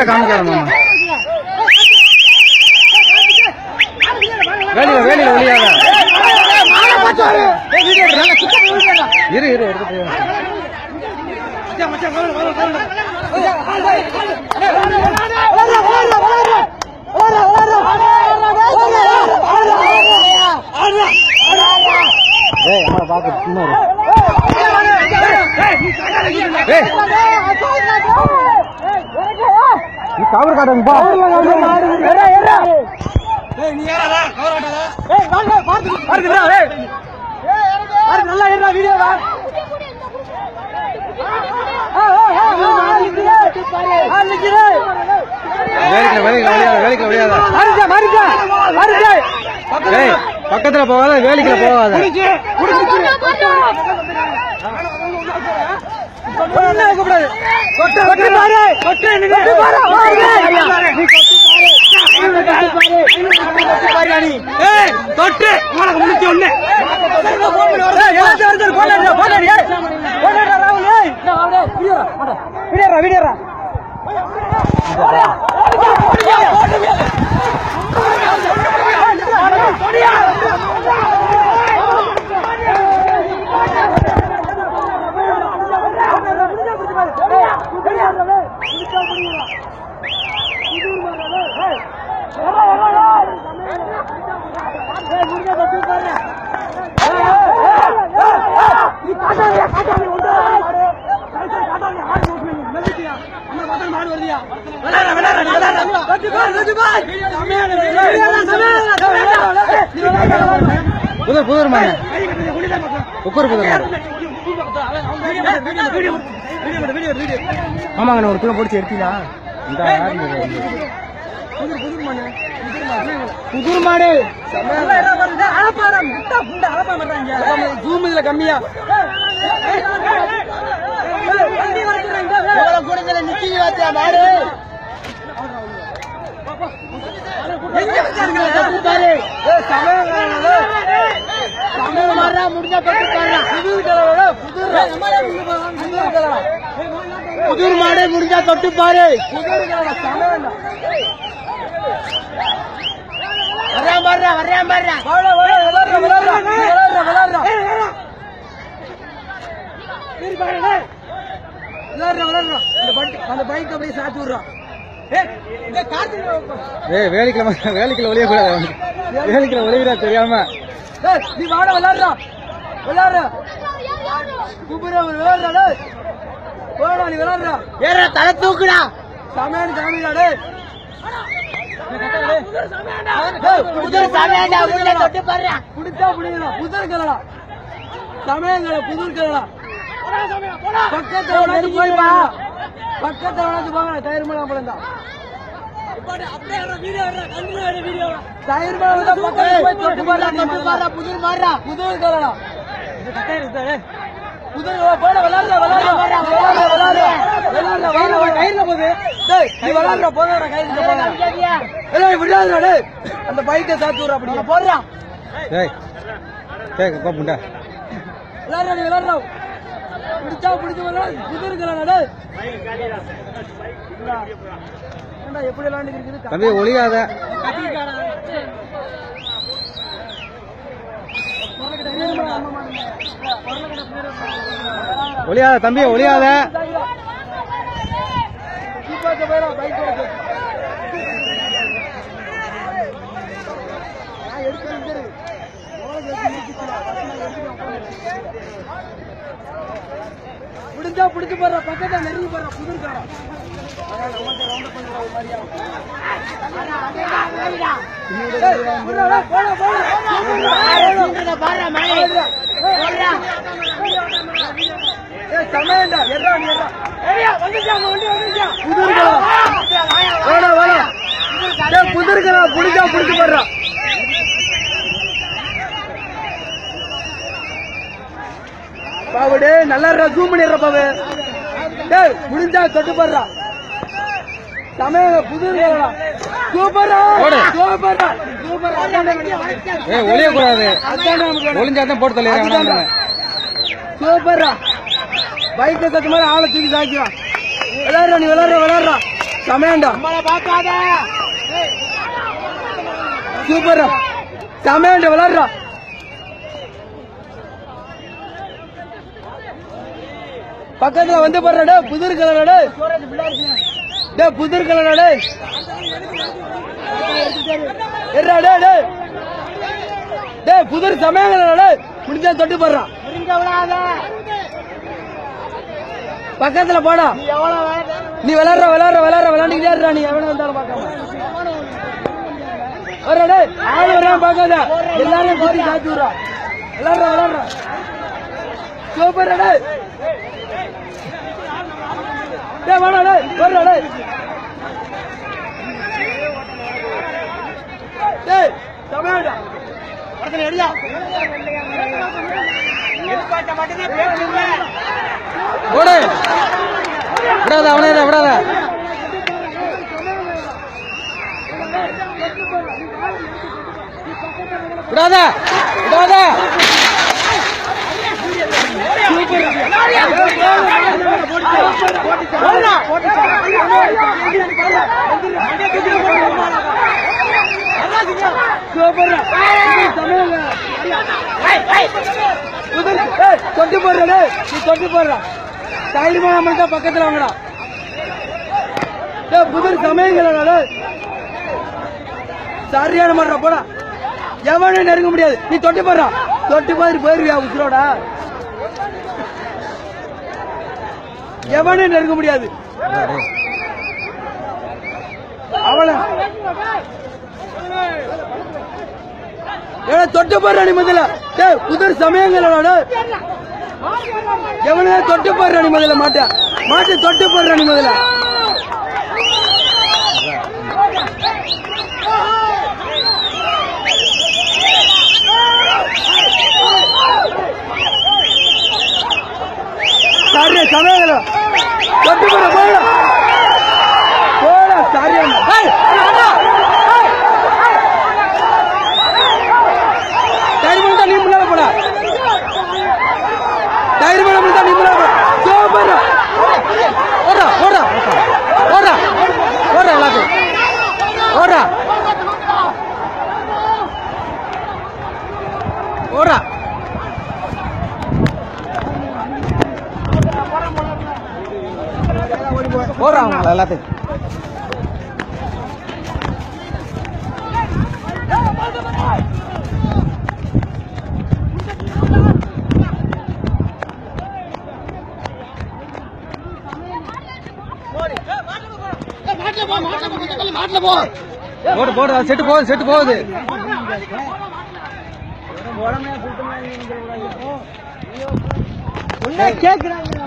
காமிக்காத வேலையில ஒளியாத இரு எடுத்து பாக்க சும்மா கவர் காட்டுங்கப்பா நல்லா ஏறா வீடியோவா பக்கத்துல போகாத வேலைக்குள்ள போகாத புதர் ஆமாங்க ஒரு கிலோ போட்டு எடுத்தீங்களா புதூர் மாடு ஜூம்ல கம்மியா நிக்கி வாத்தியா மாடு புதூர் மாடு முடிஞ்சா தொட்டு பாரு அந்த பைக் அப்படியே சாத்தி விடுறோம் வேலைக்குள்ள ஒளிய கூடாது வேலைக்குள்ள ஒளிவிடா தெரியாம நீ வாட விளையாடுற நீ விளையாடுறா ஏற தலை தூக்குடா சமையல் காமிடாடே புதர் கலடா சமயங்கள புதூர் கலடா பக்கத்துல போய்ப்பா பக்கத்துல போங்க தயிர் மலை போலந்தா புதூர் கலடா அந்த பைக்கை சாத்து விடுற அப்படி போடுறான் பிடிச்சா பிடிச்சு புதூர் எப்படி விளையாண்டு ஒளியாத ஒளியாத தம்பி ஒளியாத முடிஞ்சா பிடிச்சு போடுற பக்கத்தை நெருங்கி போடுற புதுக்காரன் புதுருக்கா புடிச்சா பிடிச்சு போடுறான் பாவுடே நல்லா ஜூம் பண்ணிடுற பாவு முடிஞ்சா தொட்டு போடுறா சமய புதுரா சூப்பரா சூப்பரா ஒளிய கூடாது ஒளிஞ்சாதான் போட்டு தள்ளிடுறாங்க சூப்பரா பைக்கை சத்து மாதிரி ஆளை தூக்கி சாய்க்கிறான். விளையாடுறா நீ விளையாடுறா சமையண்டா சூப்பரா சமையண்டா விளையாடுறா. பக்கத்துல வந்து போடுறா புதிர் கலராடே புதிர் கலராடே புதிர் சமயங்கள முடிஞ்சா தொட்டு போடுறான். பக்கத்துல போடா நீ விளையாடுறா நீ எவன வந்தாலும் பார்க்காம ஆள் வராம பார்க்காத எல்லாரும் போட்டி காய்ச்சி விடுறா. விளையாடுறா சூப்பர் விடாத அவனே விடாத விடாத விடாத தொட்டு போடுற நீ தொட்டு போடுற தைரியமா பக்கத்துல வாங்கடா. புதர் சமயங்கள சரியான மாட்டா போடா எவனே நெருங்க முடியாது. நீ தொட்டு போடுறா தொட்டு போய் போயிருவியா உசுரோடா எவனே நெருங்க முடியாது. அவள தொட்டு போடுற நீ முதல்ல புதர் சமயங்களோட எவனே தொட்டு போடுற நீ முதல்ல மாட்ட தொட்டு போடுற நீ முதல்ல. சரியா சமயங்கள தொட்டு போட போட போட சரியா தைரியமா நீ முன்னால போடா தைரியமா நீ முன்னால போடா சூப்பர் ஓடா ஓடா ஓடா ஓடா எல்லாத்தையும் ஓடா ஓடா போடுறாங்க எல்லாத்தையும் போடு போடு செட்டு போகுது கேக்குறாங்க